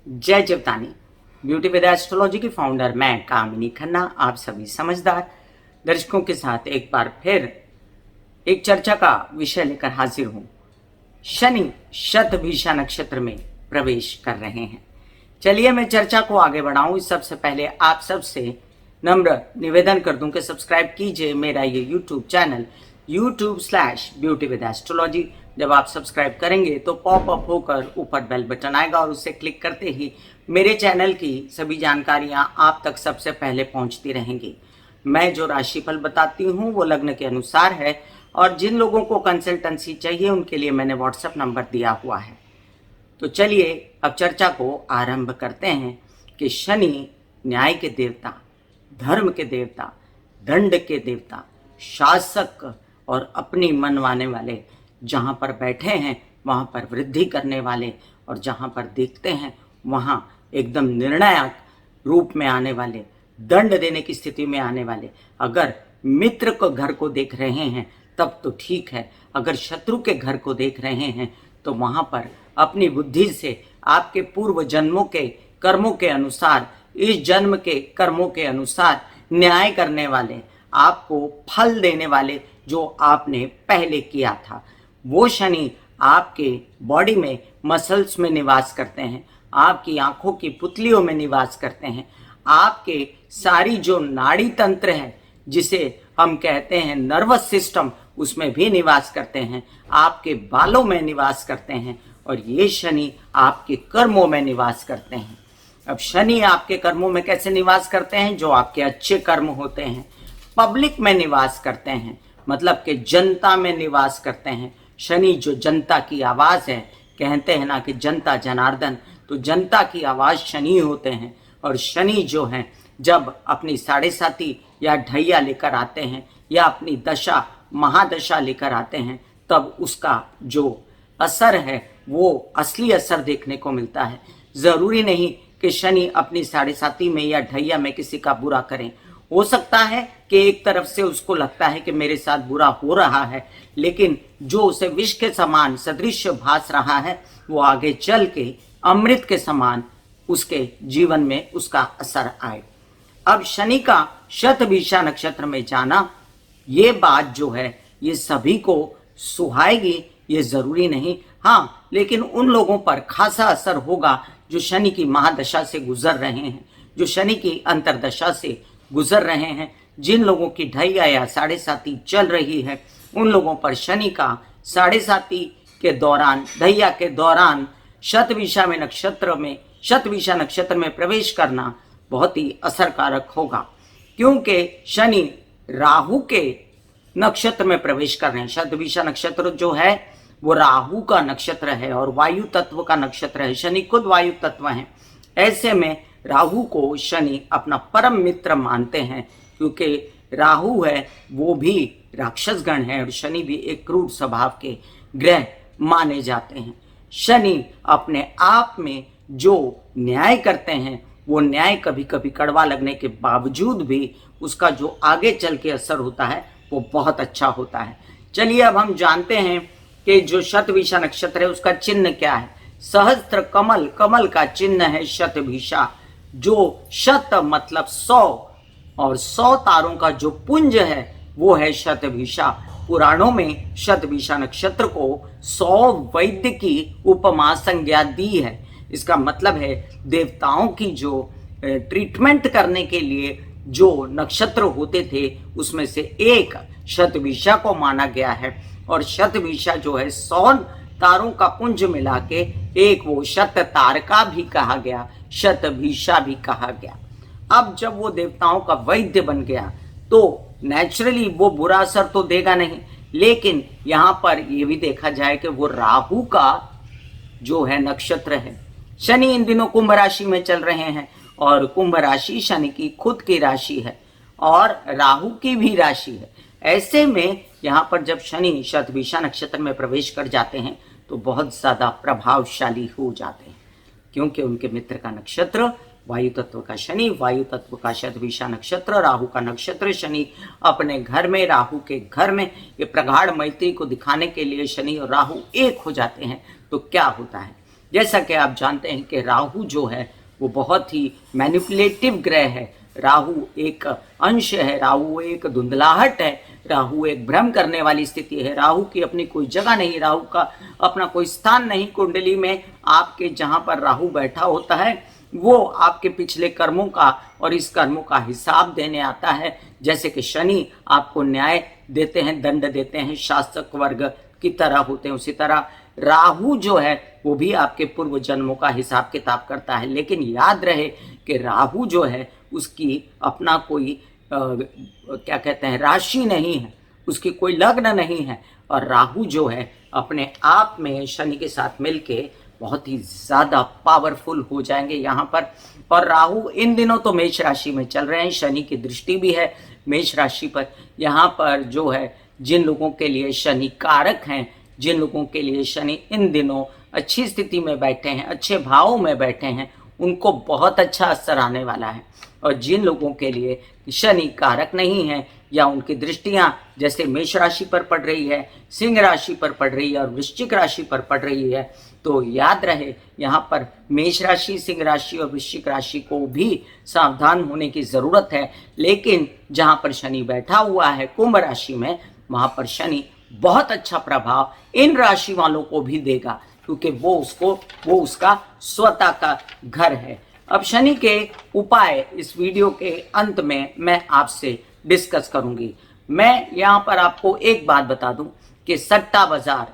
जय जीवतानी। Beauty with astrology की founder मैं कामिनी खन्ना आप सभी समझदार दर्शकों के साथ एक बार फिर एक चर्चा का विषय लेकर हाजिर हूं। शनि शतभिषा नक्षत्र में प्रवेश कर रहे हैं। चलिए मैं चर्चा को आगे बढ़ाऊं। इस सबसे पहले आप सबसे नम्र निवेदन कर दूं कि सब्सक्राइब कीजिए मेरा ये यूट्यूब चैनल YouTube/ब्यूटी विद एस्ट्रोलॉजी। जब आप सब्सक्राइब करेंगे तो पॉपअप होकर ऊपर बेल बटन आएगा और उससे क्लिक करते ही मेरे चैनल की सभी जानकारियां आप तक सबसे पहले पहुंचती रहेंगी। मैं जो राशिफल बताती हूं वो लग्न के अनुसार है और जिन लोगों को कंसल्टेंसी चाहिए उनके लिए मैंने व्हाट्सएप नंबर दिया हुआ है। तो चलिए अब चर्चा को आरंभ करते हैं कि शनि न्याय के देवता, धर्म के देवता, दंड के देवता, शासक और अपनी मनवाने वाले, जहाँ पर बैठे हैं वहाँ पर वृद्धि करने वाले और जहाँ पर देखते हैं वहाँ एकदम निर्णायक रूप में आने वाले, दंड देने की स्थिति में आने वाले। अगर मित्र को घर को देख रहे हैं तब तो ठीक है, अगर शत्रु के घर को देख रहे हैं तो वहाँ पर अपनी बुद्धि से आपके पूर्व जन्मों के कर्मों के अनुसार, इस जन्म के कर्मों के अनुसार न्याय करने वाले, आपको फल देने वाले जो आपने पहले किया था। वो शनि आपके बॉडी में मसल्स में निवास करते हैं, आपकी आंखों की पुतलियों में निवास करते हैं, आपके सारी जो नाड़ी तंत्र है जिसे हम कहते हैं नर्वस सिस्टम, उसमें भी निवास करते हैं, आपके बालों में निवास करते हैं और ये शनि आपके कर्मों में निवास करते हैं। अब शनि आपके कर्मों में कैसे निवास करते हैं? जो आपके अच्छे कर्म होते हैं पब्लिक में निवास करते हैं, मतलब कि जनता में निवास करते हैं। शनि जो जनता की आवाज़ है, कहते हैं ना कि जनता जनार्दन, तो जनता की आवाज़ शनि होते हैं। और शनि जो हैं जब अपनी साढ़े साती या ढैया लेकर आते हैं या अपनी दशा महादशा लेकर आते हैं तब उसका जो असर है वो असली असर देखने को मिलता है। ज़रूरी नहीं कि शनि अपनी साढ़े साती में या ढैया में किसी का बुरा करें। हो सकता है कि एक तरफ से उसको लगता है कि मेरे साथ बुरा हो रहा है, लेकिन जो उसे विष के समान सदृश भास रहा है वो आगे चल के अमृत के समान उसके जीवन में उसका असर आए। अब शनि का शतभिषा नक्षत्र में जाना, ये बात जो है ये सभी को सुहाएगी ये जरूरी नहीं, हाँ, लेकिन उन लोगों पर खासा असर होगा जो शनि की महादशा से गुजर रहे हैं, जो शनि की अंतरदशा से गुजर रहे हैं। जिन लोगों की ढैया या साढ़े साती चल रही है उन लोगों पर शनि का साढ़े साती के दौरान, ढैया के दौरान शतभिषा नक्षत्र में प्रवेश करना बहुत ही असरकारक होगा, क्योंकि शनि राहु के नक्षत्र में प्रवेश कर रहे हैं। शतभिषा नक्षत्र जो है वो राहु का नक्षत्र है और वायु तत्व का नक्षत्र है। शनि खुद वायु तत्व है। ऐसे में राहु को शनि अपना परम मित्र मानते हैं, क्योंकि राहु है वो भी राक्षस गण है और शनि भी एक क्रूर स्वभाव के ग्रह माने जाते हैं। शनि अपने आप में जो न्याय करते हैं वो न्याय कभी कभी कड़वा लगने के बावजूद भी उसका जो आगे चल के असर होता है वो बहुत अच्छा होता है। चलिए अब हम जानते हैं कि जो शतभिषा नक्षत्र है उसका चिन्ह क्या है। सहस्त्र कमल, कमल का चिन्ह है शतभिषा, जो शत मतलब 100 और 100 तारों का जो पुंज है वो है शतभिषा। पुराणों में शतभिषा नक्षत्र को 100 वैद्य की उपमा संज्ञा दी है। इसका मतलब है देवताओं की जो ट्रीटमेंट करने के लिए जो नक्षत्र होते थे उसमें से एक शतभिषा को माना गया है और शतभिषा जो है 100 तारों का पुंज मिला के एक वो शत तारका भी कहा गया, शतभिषा भी कहा गया। अब जब वो देवताओं का वैद्य बन गया तो नेचुरली वो बुरा असर तो देगा नहीं, लेकिन यहाँ पर ये भी देखा जाए कि वो राहु का जो है नक्षत्र है। शनि इन दिनों कुंभ राशि में चल रहे हैं और कुंभ राशि शनि की खुद की राशि है और राहु की भी राशि है। ऐसे में यहाँ पर जब शनि शतभिषा नक्षत्र में प्रवेश कर जाते हैं तो बहुत ज़्यादा प्रभावशाली हो जाते हैं, क्योंकि उनके मित्र का नक्षत्र वायु तत्व का शनि, वायु तत्व का शतभिषा नक्षत्र, राहु का नक्षत्र, शनि अपने घर में, राहु के घर में। ये प्रगाढ़ मैत्री को दिखाने के लिए शनि और राहु एक हो जाते हैं तो क्या होता है, जैसा कि आप जानते हैं कि राहु जो है वो बहुत ही मैनिपुलेटिव ग्रह है। राहु एक अंश है, राहु एक धुंधलाहट है, राहु एक भ्रम करने वाली स्थिति है। राहु की अपनी कोई जगह नहीं, राहु का अपना कोई स्थान नहीं कुंडली में। आपके जहां पर राहु बैठा होता है वो आपके पिछले कर्मों का और इस कर्मों का हिसाब देने आता है। जैसे कि शनि आपको न्याय देते हैं, दंड देते हैं, शासक वर्ग की तरह होते हैं, उसी तरह राहु जो है वो भी आपके पूर्व जन्मों का हिसाब किताब करता है। लेकिन याद रहे कि राहु जो है उसकी अपना कोई क्या कहते हैं राशि नहीं है, उसकी कोई लग्न नहीं है, और राहु जो है अपने आप में शनि के साथ मिलके बहुत ही ज़्यादा पावरफुल हो जाएंगे यहाँ पर। और राहु इन दिनों तो मेष राशि में चल रहे हैं, शनि की दृष्टि भी है मेष राशि पर। यहाँ पर जो है जिन लोगों के लिए शनि कारक हैं, जिन लोगों के लिए शनि इन दिनों अच्छी स्थिति में बैठे हैं, अच्छे भावों में बैठे हैं, उनको बहुत अच्छा असर आने वाला है। और जिन लोगों के लिए शनि कारक नहीं है या उनकी दृष्टियां जैसे मेष राशि पर पड़ रही है, सिंह राशि पर पड़ रही है और वृश्चिक राशि पर पड़ रही है, तो याद रहे यहाँ पर मेष राशि, सिंह राशि और वृश्चिक राशि को भी सावधान होने की ज़रूरत है। लेकिन जहाँ पर शनि बैठा हुआ है कुंभ राशि में, वहाँ पर शनि बहुत अच्छा प्रभाव इन राशि वालों को भी देगा, क्योंकि वो उसका स्वतः का घर है। अब शनि के उपाय इस वीडियो के अंत में मैं आपसे डिस्कस करूंगी। मैं यहाँ पर आपको एक बात बता दूं कि सट्टा बाजार,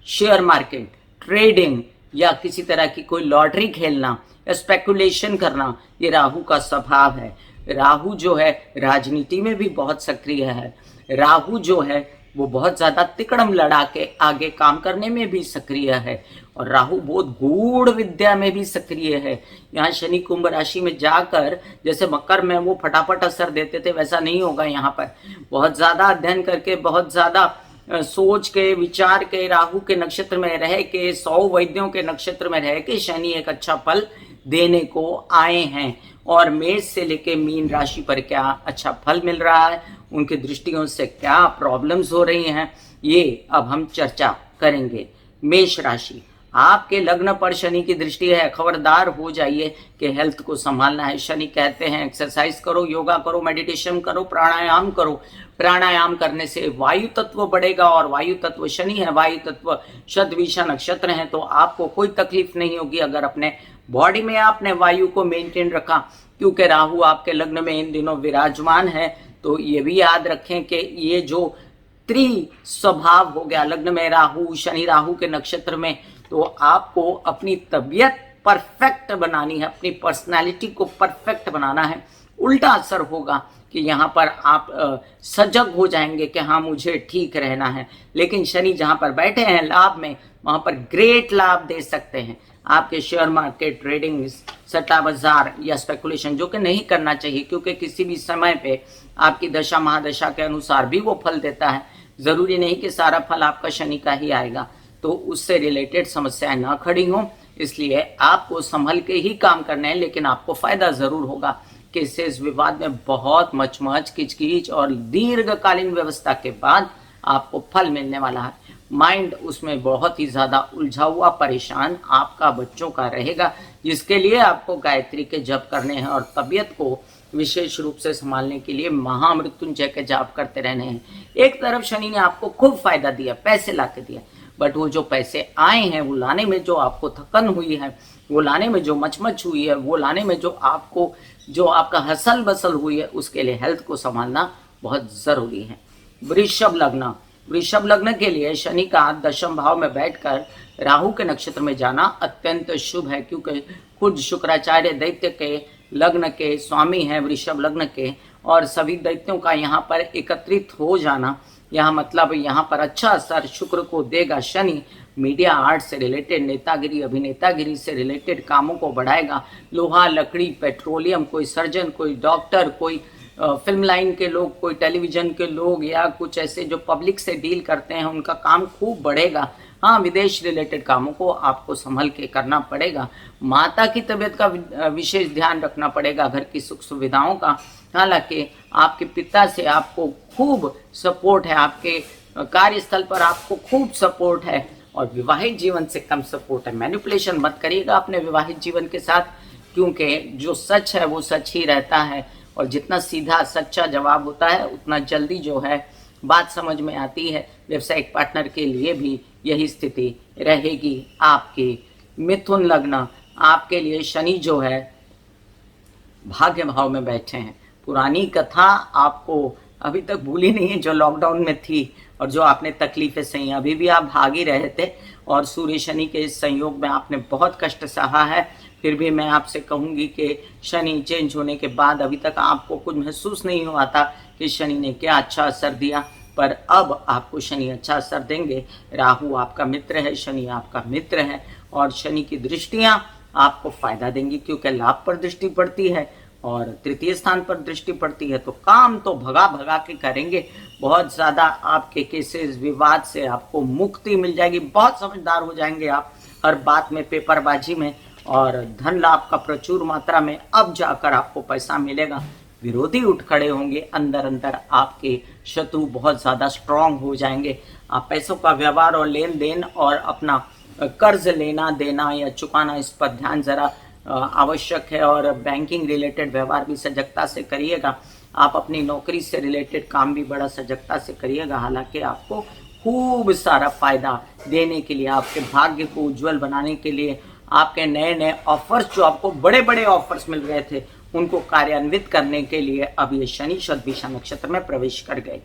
शेयर मार्केट, ट्रेडिंग या किसी तरह की कोई लॉटरी खेलना या स्पेकुलेशन करना, ये राहु का स्वभाव है। राहु जो है राजनीति में भी बहुत सक्रिय है। राहु जो है वो बहुत ज़्यादा तिकड़म लड़ा के आगे काम करने में भी सक्रिय है, और राहु बहुत गूढ़ विद्या में भी सक्रिय है। यहाँ शनि कुंभ राशि में जाकर जैसे मकर में वो फटाफट असर देते थे, वैसा नहीं होगा। यहाँ पर बहुत ज़्यादा अध्ययन करके, बहुत ज़्यादा सोच के, विचार के, राहु के नक्षत्र में रह के, 100 वैद्यों के नक्षत्र में रह के शनि एक अच्छा फल देने को आए हैं। और मेष से लेके मीन राशि पर क्या अच्छा फल मिल रहा है, उनकी दृष्टियों से क्या प्रॉब्लम्स हो रही हैं, ये अब हम चर्चा करेंगे। मेष राशि, आपके लग्न पर शनि की दृष्टि है, खबरदार हो जाइए कि हेल्थ को संभालना है। शनि कहते हैं एक्सरसाइज करो, योगा करो, मेडिटेशन करो, प्राणायाम करो। प्राणायाम करने से वायु तत्व बढ़ेगा, और वायु तत्व शनि है, वायु तत्व शतभिषा नक्षत्र है, तो आपको कोई तकलीफ नहीं होगी अगर अपने बॉडी में आपने वायु को मेंटेन रखा। क्योंकि राहु आपके लग्न में इन दिनों विराजमान है, तो ये भी याद रखें कि ये जो त्रि स्वभाव हो गया, लग्न में राहु, शनि राहु के नक्षत्र में, तो आपको अपनी तबीयत परफेक्ट बनानी है, अपनी पर्सनालिटी को परफेक्ट बनाना है। उल्टा असर होगा कि यहाँ पर आप सजग हो जाएंगे कि हाँ मुझे ठीक रहना है। लेकिन शनि जहाँ पर बैठे हैं लाभ में, वहाँ पर ग्रेट लाभ दे सकते हैं। आपके शेयर मार्केट, ट्रेडिंग, सट्टा बाजार या स्पेकुलेशन, जो कि नहीं करना चाहिए, क्योंकि किसी भी समय पे आपकी दशा महादशा के अनुसार भी वो फल देता है। ज़रूरी नहीं कि सारा फल आपका शनि का ही आएगा, तो उससे रिलेटेड समस्याएं ना खड़ी हों। इसलिए आपको संभल के ही काम करना है, लेकिन आपको फ़ायदा ज़रूर होगा कि इससे इस विवाद में बहुत मचमच, किचकिच और दीर्घकालीन व्यवस्था के बाद आपको फल मिलने वाला है। माइंड उसमें बहुत ही ज़्यादा उलझा हुआ, परेशान आपका बच्चों का रहेगा, जिसके लिए आपको गायत्री के जप करने हैं, और तबीयत को विशेष रूप से संभालने के लिए महामृत्युंजय के जाप करते रहने हैं। एक तरफ शनि ने आपको खूब फायदा दिया, पैसे ला के दिया, बट वो जो पैसे आए हैं वो लाने में जो आपको थकन हुई है, वो लाने में जो मचमच हुई है, वो लाने में जो आपका हसल बसल हुई है, उसके लिए हेल्थ को संभालना बहुत ज़रूरी है। वृषभ लग्न के लिए शनि का दशम भाव में बैठकर राहु के नक्षत्र में जाना अत्यंत शुभ है, क्योंकि खुद शुक्राचार्य दैत्य के लग्न के स्वामी हैं, वृषभ लग्न के, और सभी दैत्यों का यहाँ पर एकत्रित हो जाना, यहाँ मतलब यहाँ पर अच्छा असर शुक्र को देगा। शनि मीडिया आर्ट से रिलेटेड, नेतागिरी, अभिनेतागिरी से रिलेटेड कामों को बढ़ाएगा। लोहा, लकड़ी, पेट्रोलियम, कोई सर्जन, कोई डॉक्टर, कोई फिल्म लाइन के लोग, कोई टेलीविज़न के लोग, या कुछ ऐसे जो पब्लिक से डील करते हैं, उनका काम खूब बढ़ेगा। हाँ, विदेश रिलेटेड कामों को आपको संभल के करना पड़ेगा। माता की तबीयत का विशेष ध्यान रखना पड़ेगा, घर की सुख सुविधाओं का। हालांकि आपके पिता से आपको खूब सपोर्ट है, आपके कार्यस्थल पर आपको खूब सपोर्ट है, और विवाहित जीवन से कम सपोर्ट है। मैनिपुलेशन मत करिएगा अपने विवाहित जीवन के साथ, क्योंकि जो सच है वो सच ही रहता है, और जितना सीधा सच्चा जवाब होता है उतना जल्दी जो है बात समझ में आती है। व्यावसायिक पार्टनर के लिए भी यही स्थिति रहेगी। आपके मिथुन लग्न, आपके लिए शनि जो है भाग्य भाव में बैठे हैं। पुरानी कथा आपको अभी तक भूली नहीं है जो लॉकडाउन में थी, और जो आपने तकलीफें सही, अभी भी आप भाग ही रहे थे, और सूर्य शनि के इस संयोग में आपने बहुत कष्ट सहा है। फिर भी मैं आपसे कहूँगी कि शनि चेंज होने के बाद अभी तक आपको कुछ महसूस नहीं हुआ था कि शनि ने क्या अच्छा असर दिया, पर अब आपको शनि अच्छा असर देंगे। राहु आपका मित्र है, शनि आपका मित्र है, और शनि की दृष्टियाँ आपको फायदा देंगी, क्योंकि लाभ पर दृष्टि पड़ती है और तृतीय स्थान पर दृष्टि पड़ती है। तो काम तो भगा भगा के करेंगे। बहुत ज़्यादा आपके केसेस विवाद से आपको मुक्ति मिल जाएगी। बहुत समझदार हो जाएंगे आप हर बात में, पेपरबाजी में, और धन लाभ का प्रचुर मात्रा में अब जाकर आपको पैसा मिलेगा। विरोधी उठ खड़े होंगे, अंदर अंदर आपके शत्रु बहुत ज़्यादा स्ट्रांग हो जाएंगे। आप पैसों का व्यवहार और लेन देन और अपना कर्ज लेना देना या चुकाना, इस पर ध्यान ज़रा आवश्यक है। और बैंकिंग रिलेटेड व्यवहार भी सजगता से करिएगा। आप अपनी नौकरी से रिलेटेड काम भी बड़ा सजगता से करिएगा। हालांकि आपको खूब सारा फायदा देने के लिए, आपके भाग्य को उज्जवल बनाने के लिए, आपके नए नए ऑफर्स, जो आपको बड़े बड़े ऑफर्स मिल रहे थे, उनको कार्यान्वित करने के लिए अब ये शनि शतभिषा नक्षत्र में प्रवेश कर गए।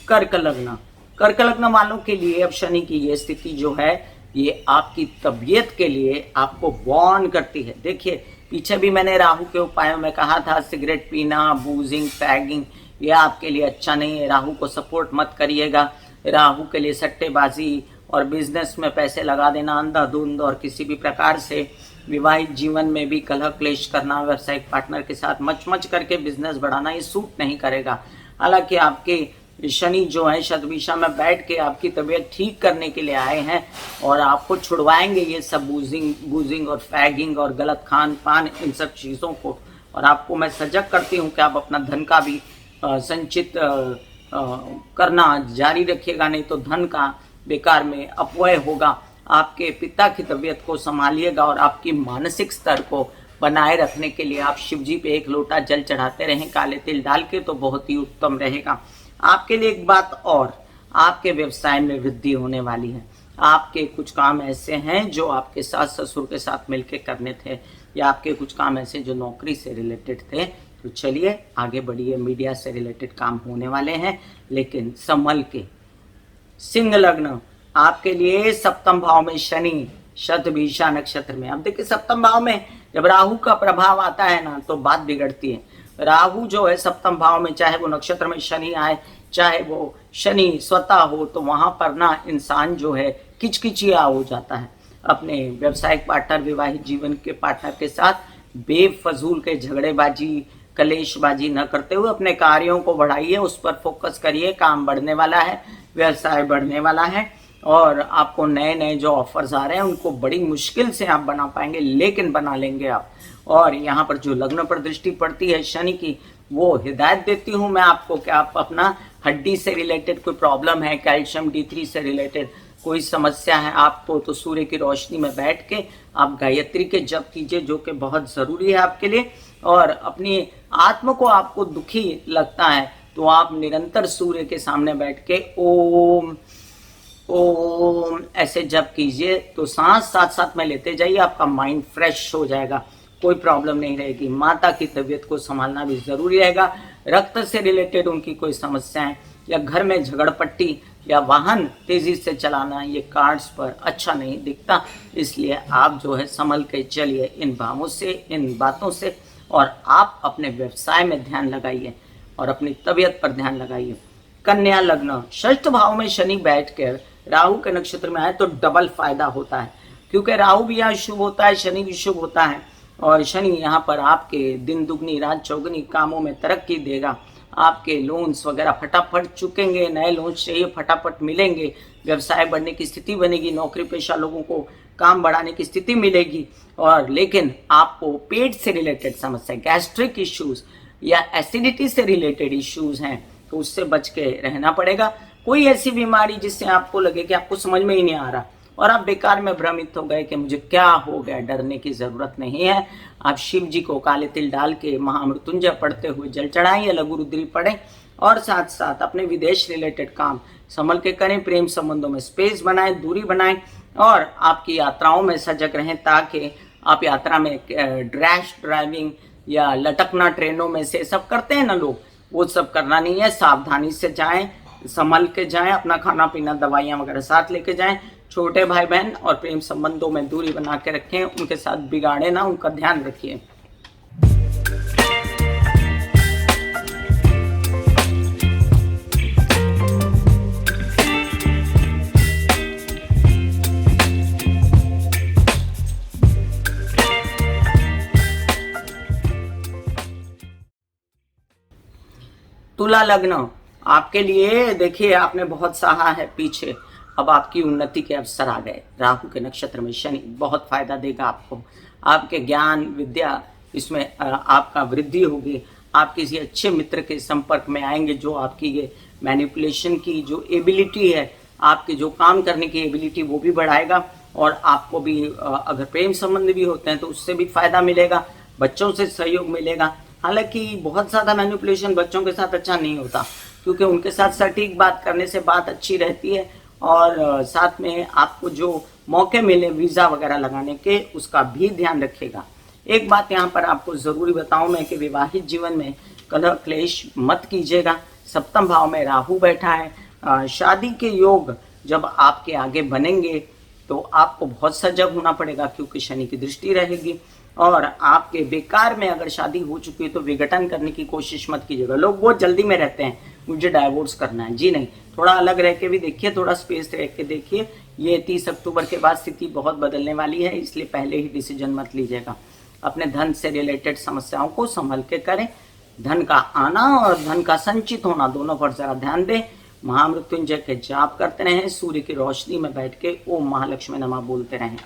कर्क लग्न, कर्क लग्न वालों के लिए अब शनि की ये स्थिति जो है, ये आपकी तबीयत के लिए आपको वार्न करती है। देखिए, पीछे भी मैंने राहु के उपायों में कहा था, सिगरेट पीना, बूजिंग, पैगिंग, ये आपके लिए अच्छा नहीं है। राहु को सपोर्ट मत करिएगा। राहु के लिए सट्टेबाजी और बिजनेस में पैसे लगा देना अंधाधुंध, और किसी भी प्रकार से विवाहित जीवन में भी कलह क्लेश करना, व्यावसायिक पार्टनर के साथ मच करके बिजनेस बढ़ाना, ये सूट नहीं करेगा। हालांकि आपके शनि जो है शतभिषा में बैठ के आपकी तबीयत ठीक करने के लिए आए हैं, और आपको छुड़वाएंगे ये सब बूजिंग और फैगिंग और गलत खान पान, इन सब चीज़ों को। और आपको मैं सजग करती हूँ कि आप अपना धन का भी संचित करना जारी रखिएगा, नहीं तो धन का बेकार में अपव्यय होगा। आपके पिता की तबीयत को संभालिएगा, और आपकी मानसिक स्तर को बनाए रखने के लिए आप शिव जी पे एक लोटा जल चढ़ाते रहें काले तिल डाल के, तो बहुत ही उत्तम रहेगा। आपके लिए एक बात और, आपके व्यवसाय में वृद्धि होने वाली है। आपके कुछ काम ऐसे हैं जो आपके सास ससुर के साथ मिलकर करने थे, या आपके कुछ काम ऐसे जो नौकरी से रिलेटेड थे। तो चलिए आगे बढ़िए, मीडिया से रिलेटेड काम होने वाले हैं, लेकिन संभल के। सिंह लग्न, आपके लिए सप्तम भाव में शनि शतभिषा नक्षत्र में। अब देखिए, सप्तम भाव में जब राहु का प्रभाव आता है ना, तो बात बिगड़ती है। राहु जो है सप्तम भाव में, चाहे वो नक्षत्र में शनि आए, चाहे वो शनि स्वतः हो, तो वहां पर ना इंसान जो है किचकिचिया हो जाता है। अपने व्यवसायिक पार्टनर, विवाहित जीवन के पार्टनर के साथ बेफजूल के झगड़ेबाजी, कलेशबाजी न करते हुए अपने कार्यों को बढ़ाइए, उस पर फोकस करिए। काम बढ़ने वाला है, व्यवसाय बढ़ने वाला है, और आपको नए नए जो ऑफर्स आ रहे हैं उनको बड़ी मुश्किल से आप बना पाएंगे, लेकिन बना लेंगे आप। और यहाँ पर जो लग्न पर दृष्टि पड़ती है शनि की, वो हिदायत देती हूँ मैं आपको कि आप अपना हड्डी से रिलेटेड कोई प्रॉब्लम है, कैल्शियम D3 से रिलेटेड कोई समस्या है आपको, तो सूर्य की रोशनी में बैठ के आप गायत्री के जप कीजिए, जो कि बहुत ज़रूरी है आपके लिए। और अपनी आत्मा को आपको दुखी लगता है, तो आप निरंतर सूर्य के सामने बैठ के ओम ओम ऐसे जप कीजिए, तो सांस साथ साथ में लेते जाइए, आपका माइंड फ्रेश हो जाएगा, कोई प्रॉब्लम नहीं रहेगी। माता की तबीयत को संभालना भी जरूरी रहेगा। रक्त से रिलेटेड उनकी कोई समस्याएं, या घर में झगड़पट्टी, या वाहन तेजी से चलाना, ये कार्ड्स पर अच्छा नहीं दिखता। इसलिए आप जो है संभल के चलिए इन भावों से, इन बातों से, और आप अपने व्यवसाय में ध्यान लगाइए और अपनी तबीयत पर ध्यान लगाइए। कन्या लग्न, षष्ठ भाव में शनि बैठकर राहु के नक्षत्र में आए तो डबल फायदा होता है, क्योंकि राहु भी यहाँ शुभ होता है, शनि भी शुभ होता है, और शनि यहाँ पर आपके दिन दुगनी रात चौगनी कामों में तरक्की देगा। आपके लोन्स वगैरह फटाफट चुकेंगे, नए लोन्स चाहिए फटाफट मिलेंगे, व्यवसाय बढ़ने की स्थिति बनेगी, नौकरी पेशा लोगों को काम बढ़ाने की स्थिति मिलेगी। और लेकिन आपको पेट से रिलेटेड समस्या, गैस्ट्रिक इश्यूज या एसिडिटी से रिलेटेड इश्यूज हैं, तो उससे बच के रहना पड़ेगा। कोई ऐसी बीमारी जिससे आपको लगे कि आपको समझ में ही नहीं आ रहा और आप बेकार में भ्रमित हो गए कि मुझे क्या हो गया। डरने की जरूरत नहीं है। आप शिव जी को काले तिल डाल के महामृत्युंजय पढ़ते हुए जल चढ़ाएं या लघु रुद्री पढ़ें और साथ साथ अपने विदेश रिलेटेड काम संभल के करें। प्रेम संबंधों में स्पेस बनाएं, दूरी बनाएं और आपकी यात्राओं में सजग रहें ताकि आप यात्रा में रैश ड्राइविंग या लटकना ट्रेनों में से सब करते हैं ना लोग, वो सब करना नहीं है। सावधानी से जाएं, संभल के जाएं, अपना खाना पीना दवाइयाँ वगैरह साथ लेके जाएं। छोटे भाई बहन और प्रेम संबंधों में दूरी बना के रखें, उनके साथ बिगाड़े ना, उनका ध्यान रखिए। तुला लग्न आपके लिए, देखिए आपने बहुत सहा है पीछे, अब आपकी उन्नति के अवसर आ गए। राहु के नक्षत्र में शनि बहुत फायदा देगा आपको। आपके ज्ञान विद्या इसमें आपका वृद्धि होगी। आप किसी अच्छे मित्र के संपर्क में आएंगे जो आपकी ये मैनिपुलेशन की जो एबिलिटी है, आपकी जो काम करने की एबिलिटी वो भी बढ़ाएगा। और आपको भी अगर प्रेम संबंध भी होते हैं तो उससे भी फायदा मिलेगा, बच्चों से सहयोग मिलेगा। हालांकि बहुत ज़्यादा मैनिपुलेशन बच्चों के साथ अच्छा नहीं होता, क्योंकि उनके साथ सटीक बात करने से बात अच्छी रहती है। और साथ में आपको जो मौके मिले वीज़ा वगैरह लगाने के, उसका भी ध्यान रखिएगा। एक बात यहाँ पर आपको ज़रूरी बताऊँ मैं कि विवाहित जीवन में कलह क्लेश मत कीजिएगा। सप्तम भाव में राहु बैठा है। शादी के योग जब आपके आगे बनेंगे तो आपको बहुत सजग होना पड़ेगा, क्योंकि शनि की दृष्टि रहेगी। और आपके बेकार में अगर शादी हो चुकी है तो विघटन करने की कोशिश मत कीजिएगा। लोग बहुत जल्दी में रहते हैं, मुझे डाइवोर्स करना है, जी नहीं, थोड़ा अलग रह के भी देखिए, थोड़ा स्पेस रह के देखिए। ये 30 अक्टूबर के बाद स्थिति बहुत बदलने वाली है, इसलिए पहले ही डिसीजन मत लीजिएगा। अपने धन से रिलेटेड समस्याओं को संभल के करें। धन का आना और धन का संचित होना दोनों पर जरा ध्यान दें। महामृत्युंजय के जाप करते रहें, सूर्य की रोशनी में बैठ के ओम महालक्ष्मी नमः बोलते रहें।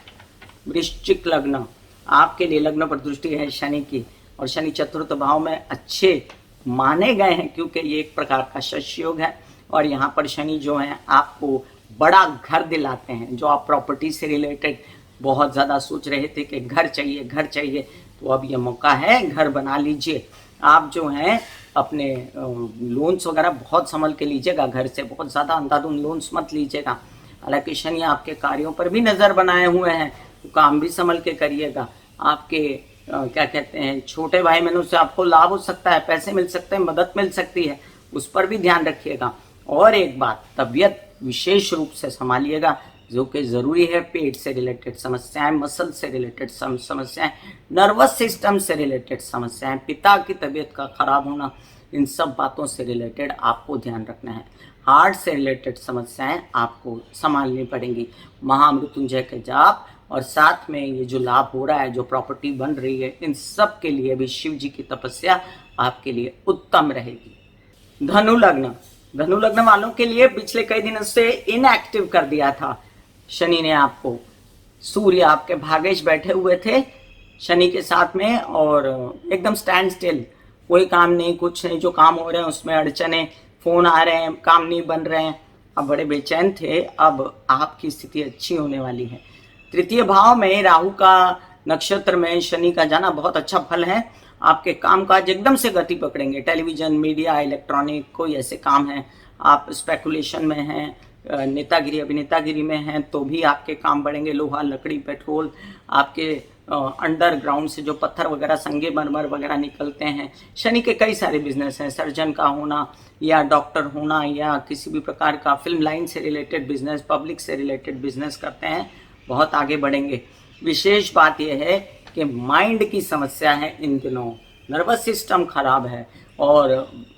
वृश्चिक लग्न, आपके लिए लग्न पर दृष्टि है शनि की, और शनि चतुर्थ भाव में अच्छे माने गए हैं, क्योंकि ये एक प्रकार का शश योग है। और यहाँ पर शनि जो है आपको बड़ा घर दिलाते हैं। जो आप प्रॉपर्टी से रिलेटेड बहुत ज़्यादा सोच रहे थे कि घर चाहिए घर चाहिए, तो अब ये मौका है, घर बना लीजिए। आप जो हैं अपने लोन्स वगैरह बहुत संभल के लीजिएगा, घर से बहुत ज़्यादा अंधाधुंध लोन्स मत लीजिएगा। हालांकि शनि आपके कार्यों पर भी नज़र बनाए हुए हैं, तो काम भी संभल के करिएगा। आपके क्या कहते हैं छोटे भाई बहनों से आपको लाभ हो सकता है, पैसे मिल सकते हैं, मदद मिल सकती है, उस पर भी ध्यान रखिएगा। और एक बात, तबीयत विशेष रूप से संभालिएगा, जो कि ज़रूरी है। पेट से रिलेटेड समस्याएं, मसल से रिलेटेड समस्याएं, नर्वस सिस्टम से रिलेटेड समस्याएं, पिता की तबीयत का खराब होना, इन सब बातों से रिलेटेड आपको ध्यान रखना है। हार्ट से रिलेटेड समस्याएं आपको संभालनी पड़ेंगी। महामृत्युंजय के जाप और साथ में ये जो लाभ हो रहा है, जो प्रॉपर्टी बन रही है, इन सब के लिए भी शिव जी की तपस्या आपके लिए उत्तम रहेगी। धनु लग्न, धनु लग्न वालों के लिए पिछले कई दिनों से इनएक्टिव कर दिया था शनि ने आपको। सूर्य आपके भागेश बैठे हुए थे शनि के साथ में, और एकदम स्टैंड स्टिल, कोई काम नहीं, कुछ नहीं। जो काम हो रहे हैं उसमें अड़चने, फोन आ रहे हैं, काम नहीं बन रहे हैं, अब बड़े बेचैन थे। अब आपकी स्थिति अच्छी होने वाली है। तृतीय भाव में राहु का नक्षत्र में शनि का जाना बहुत अच्छा फल है। आपके कामकाज एकदम से गति पकड़ेंगे। टेलीविजन, मीडिया, इलेक्ट्रॉनिक, कोई ऐसे काम हैं, आप स्पेकुलेशन में हैं, नेतागिरी अभिनेतागिरी में हैं, तो भी आपके काम बढ़ेंगे। लोहा, लकड़ी, पेट्रोल, आपके अंडरग्राउंड से जो पत्थर वगैरह, संगे मरमर वगैरह निकलते हैं। शनि के कई सारे बिजनेस हैं, सर्जन का होना या डॉक्टर होना या किसी भी प्रकार का फिल्म लाइन से रिलेटेड बिजनेस, पब्लिक से रिलेटेड बिजनेस करते हैं, बहुत आगे बढ़ेंगे। विशेष बात यह है कि माइंड की समस्या है इन दिनों, नर्वस सिस्टम खराब है, और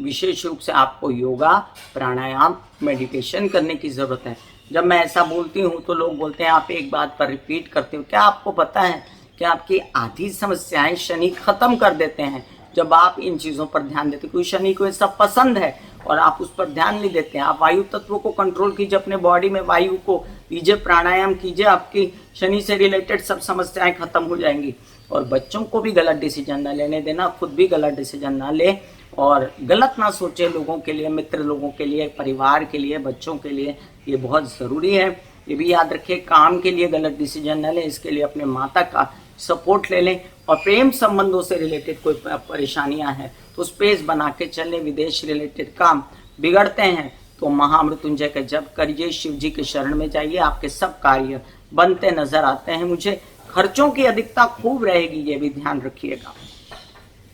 विशेष रूप से आपको योगा, प्राणायाम, मेडिटेशन करने की ज़रूरत है। जब मैं ऐसा बोलती हूँ तो लोग बोलते हैं आप एक बात पर रिपीट करते हो। क्या आपको पता है कि आपकी आधी समस्याएं शनि खत्म कर देते हैं जब आप इन चीज़ों पर ध्यान देते हैं? क्योंकि शनि को ये सब पसंद है और आप उस पर ध्यान नहीं देते हैं। आप वायु तत्व को कंट्रोल कीजिए, अपने बॉडी में वायु को लीजिए, प्राणायाम कीजिए, आपकी शनि से रिलेटेड सब समस्याएं खत्म हो जाएंगी। और बच्चों को भी गलत डिसीजन ना लेने देना, खुद भी गलत डिसीजन ना ले, और गलत ना सोचे लोगों के लिए, मित्र लोगों के लिए, परिवार के लिए, बच्चों के लिए। ये बहुत ज़रूरी है। ये भी याद रखिए, काम के लिए गलत डिसीजन न लें, इसके लिए अपने माता का सपोर्ट ले लें। और प्रेम संबंधों से रिलेटेड कोई परेशानियां हैं तो स्पेस बना के चलें। विदेश रिलेटेड काम बिगड़ते हैं तो महामृत्युंजय का जप करिए, शिव जी के शरण में जाइए, आपके सब कार्य बनते नजर आते हैं मुझे। खर्चों की अधिकता खूब रहेगी, ये भी ध्यान रखिएगा।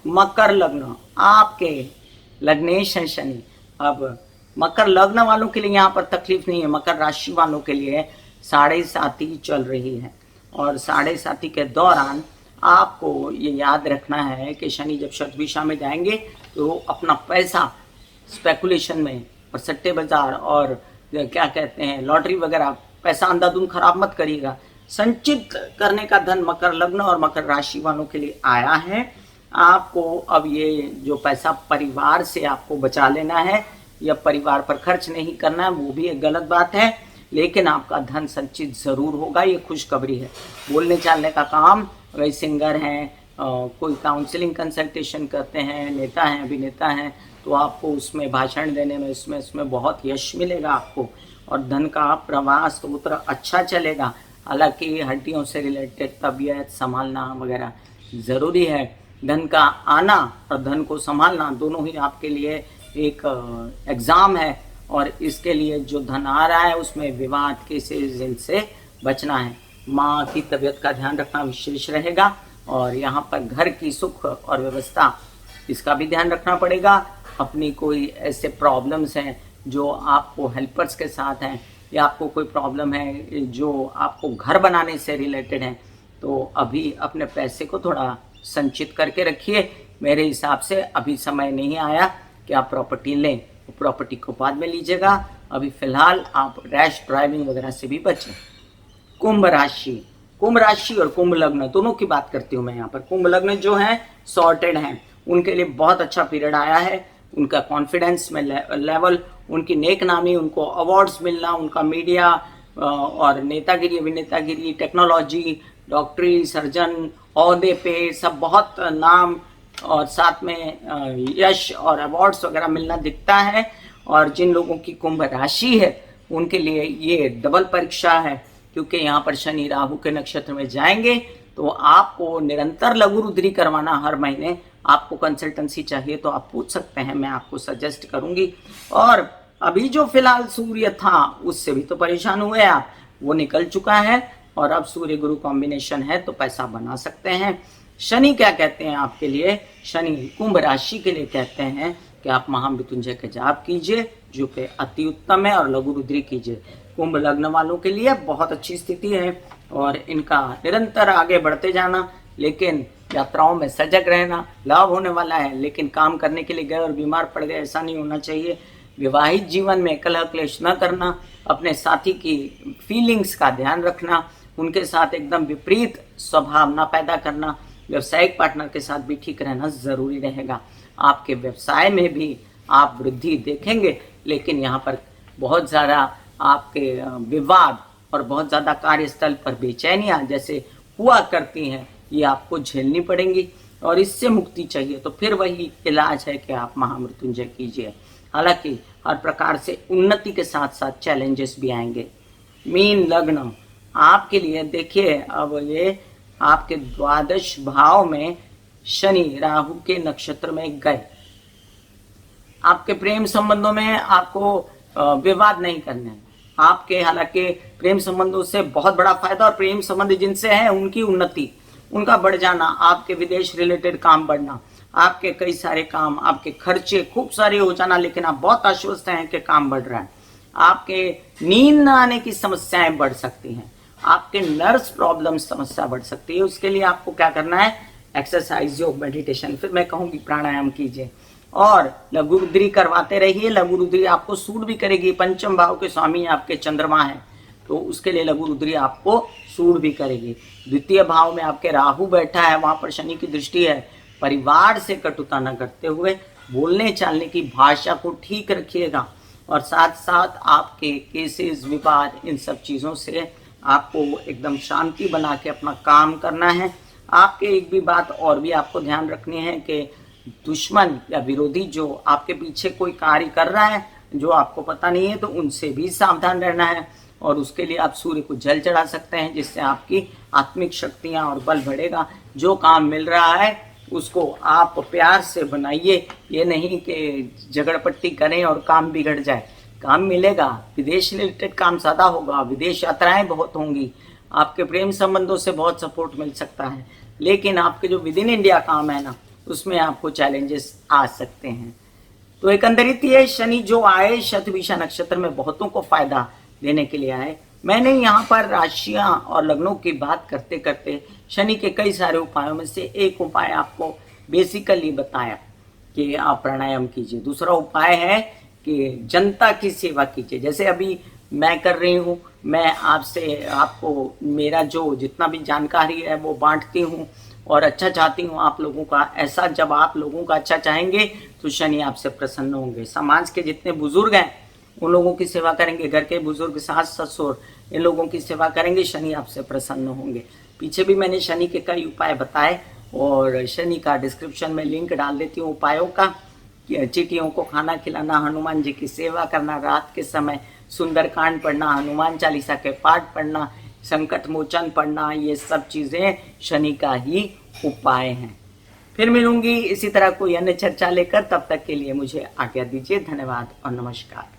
मकर लग्न, आपके लग्नेश हैं शनि। अब मकर लग्न वालों के लिए यहाँ पर तकलीफ नहीं है, मकर राशि वालों के लिए 7.5 चल रही है। और 7.5 के दौरान आपको ये याद रखना है कि शनि जब शतभिषा में जाएंगे तो अपना पैसा स्पेकुलेशन में और सट्टे बाजार और क्या कहते हैं लॉटरी वगैरह, पैसा अंधाधुंध खराब मत करिएगा। संचित करने का धन मकर लग्न और मकर राशि वालों के लिए आया है। आपको अब ये जो पैसा परिवार से आपको बचा लेना है या परिवार पर खर्च नहीं करना है, वो भी एक गलत बात है, लेकिन आपका धन संचित जरूर होगा, ये खुशखबरी है। बोलने चालने का काम, अगर सिंगर हैं, कोई काउंसलिंग कंसल्टेशन करते हैं, नेता हैं, अभिनेता हैं, तो आपको उसमें भाषण देने में इसमें बहुत यश मिलेगा आपको। और धन का प्रवाह स्तोत्र अच्छा चलेगा। हालांकि हड्डियों से रिलेटेड तबीयत संभालना वगैरह ज़रूरी है। धन का आना और धन को संभालना दोनों ही आपके लिए एक एग्ज़ाम है, और इसके लिए जो धन आ रहा है उसमें विवाद केसेस इनसे बचना है। माँ की तबीयत का ध्यान रखना विशेष रहेगा, और यहाँ पर घर की सुख और व्यवस्था इसका भी ध्यान रखना पड़ेगा। अपनी कोई ऐसे प्रॉब्लम्स हैं जो आपको हेल्पर्स के साथ हैं, या आपको कोई प्रॉब्लम है जो आपको घर बनाने से रिलेटेड है, तो अभी अपने पैसे को थोड़ा संचित करके रखिए। मेरे हिसाब से अभी समय नहीं आया कि आप प्रॉपर्टी लें, प्रॉपर्टी को बाद में लीजिएगा। अभी फिलहाल आप रैश ड्राइविंग वगैरह से भी बचें। कुंभ राशि और कुंभ लग्न दोनों की बात करती हूँ मैं यहाँ पर। कुंभ लग्न जो है सॉर्टेड हैं, उनके लिए बहुत अच्छा पीरियड आया है। उनका कॉन्फिडेंस में लेवल, उनकी नेक नामी, उनको अवार्ड्स मिलना, उनका मीडिया और नेतागिरी, अभिनेतागिरी, टेक्नोलॉजी, डॉक्टरी, सर्जन, ओहदे पे सब बहुत नाम और साथ में यश और अवार्ड्स वगैरह मिलना दिखता है। और जिन लोगों की कुंभ राशि है उनके लिए ये डबल परीक्षा है, क्योंकि यहाँ पर शनि राहु के नक्षत्र में जाएंगे तो आपको निरंतर लघु रुद्री करवाना हर महीने। आपको कंसल्टेंसी चाहिए तो आप पूछ सकते हैं, मैं आपको सजेस्ट करूंगी। और अभी जो फिलहाल सूर्य था उससे भी तो परेशान हुए आप, वो निकल चुका है और अब सूर्य गुरु कॉम्बिनेशन है तो पैसा बना सकते हैं। शनि क्या कहते हैं आपके लिए? शनि कुंभ राशि के लिए कहते हैं कि आप महामृत्युंजय का जाप कीजिए जो कि अति उत्तम है, और लघु रुद्री कीजिए। कुंभ लग्न वालों के लिए बहुत अच्छी स्थिति है और इनका निरंतर आगे बढ़ते जाना, लेकिन यात्राओं में सजग रहना, लाभ होने वाला है। लेकिन काम करने के लिए गए और बीमार पड़ गए, ऐसा नहीं होना चाहिए। विवाहित जीवन में कलह क्लेश न करना, अपने साथी की फीलिंग्स का ध्यान रखना, उनके साथ एकदम विपरीत स्वभाव न पैदा करना, व्यवसायिक पार्टनर के साथ भी ठीक रहना जरूरी रहेगा। आपके व्यवसाय में भी आप वृद्धि देखेंगे, लेकिन यहाँ पर बहुत ज़्यादा आपके विवाद और बहुत ज़्यादा कार्यस्थल पर बेचैनियाँ जैसे हुआ करती हैं, ये आपको झेलनी पड़ेंगी। और इससे मुक्ति चाहिए तो फिर वही इलाज है कि आप महामृत्युंजय कीजिए। हालांकि हर प्रकार से उन्नति के साथ साथ चैलेंजेस भी आएंगे। मीन लग्न आपके लिए देखिए, अब ये आपके द्वादश भाव में शनि राहु के नक्षत्र में गए। आपके प्रेम संबंधों में आपको विवाद नहीं करने हैं। आपके हालांकि प्रेम संबंधों से बहुत बड़ा फायदा, और प्रेम संबंध जिनसे है उनकी उन्नति, उनका बढ़ जाना, आपके विदेश रिलेटेड काम बढ़ना, आपके कई सारे काम, आपके खर्चे खूब सारे हो जाना, लेकिन आप बहुत आश्वस्त हैं कि काम बढ़ रहा है। आपके नींद न आने की समस्याएं बढ़ सकती हैं, आपके नर्व्स प्रॉब्लम समस्या बढ़ सकती है। उसके लिए आपको क्या करना है? एक्सरसाइज, योग, मेडिटेशन, फिर मैं कहूँगी प्राणायाम कीजिए और लघु रुद्री करवाते रहिए। लघु रुद्री आपको सूट भी करेगी। पंचम भाव के स्वामी आपके चंद्रमा है, तो उसके लिए लघु रुद्री आपको सूट भी करेगी। द्वितीय भाव में आपके राहु बैठा है, वहां पर शनि की दृष्टि है। परिवार से कटुता न करते हुए बोलने चालने की भाषा को ठीक रखिएगा, और साथ साथ आपके केसेस, विवाद, इन सब चीज़ों से आपको एकदम शांति बना के अपना काम करना है। आपके एक भी बात और भी आपको ध्यान रखनी है कि दुश्मन या विरोधी जो आपके पीछे कोई कार्य कर रहा है जो आपको पता नहीं है, तो उनसे भी सावधान रहना है। और उसके लिए आप सूर्य को जल चढ़ा सकते हैं, जिससे आपकी आत्मिक शक्तियाँ और बल बढ़ेगा। जो काम मिल रहा है उसको आप प्यार से बनाइए, ये नहीं कि झगड़पट्टी करें और काम बिगड़ जाए। काम मिलेगा, विदेश रिलेटेड काम ज़्यादा होगा, विदेश यात्राएं बहुत होंगी, आपके प्रेम संबंधों से बहुत सपोर्ट मिल सकता है। लेकिन आपके जो विद इन इंडिया काम है ना, उसमें आपको चैलेंजेस आ सकते हैं। तो एकंदरित ये शनि जो आए शतभिषा नक्षत्र में बहुतों को फायदा देने के लिए आए। मैंने यहाँ पर राशियां और लग्नों की बात करते करते शनि के कई सारे उपायों में से एक उपाय आपको बेसिकली बताया कि आप प्राणायाम कीजिए। दूसरा उपाय है कि जनता की सेवा कीजिए। जैसे अभी मैं कर रही हूँ, मैं आपको मेरा जो जितना भी जानकारी है वो बांटती हूँ और अच्छा चाहती हूँ आप लोगों का। ऐसा जब आप लोगों का अच्छा चाहेंगे तो शनि आपसे प्रसन्न होंगे। समाज के जितने बुजुर्ग हैं उन लोगों की सेवा करेंगे, घर के बुजुर्ग, सास ससुर, इन लोगों की सेवा करेंगे, शनि आपसे प्रसन्न होंगे। पीछे भी मैंने शनि के कई उपाय बताए और शनि का डिस्क्रिप्शन में लिंक डाल देती हूँ उपायों का। चींटियों को खाना खिलाना, हनुमान जी की सेवा करना, रात के समय सुंदरकांड पढ़ना, हनुमान चालीसा के पाठ पढ़ना, संकट मोचन पढ़ना, ये सब चीज़ें शनि का ही उपाय हैं। फिर मिलूंगी इसी तरह कोई अन्य चर्चा लेकर, तब तक के लिए मुझे आज्ञा दीजिए। धन्यवाद और नमस्कार।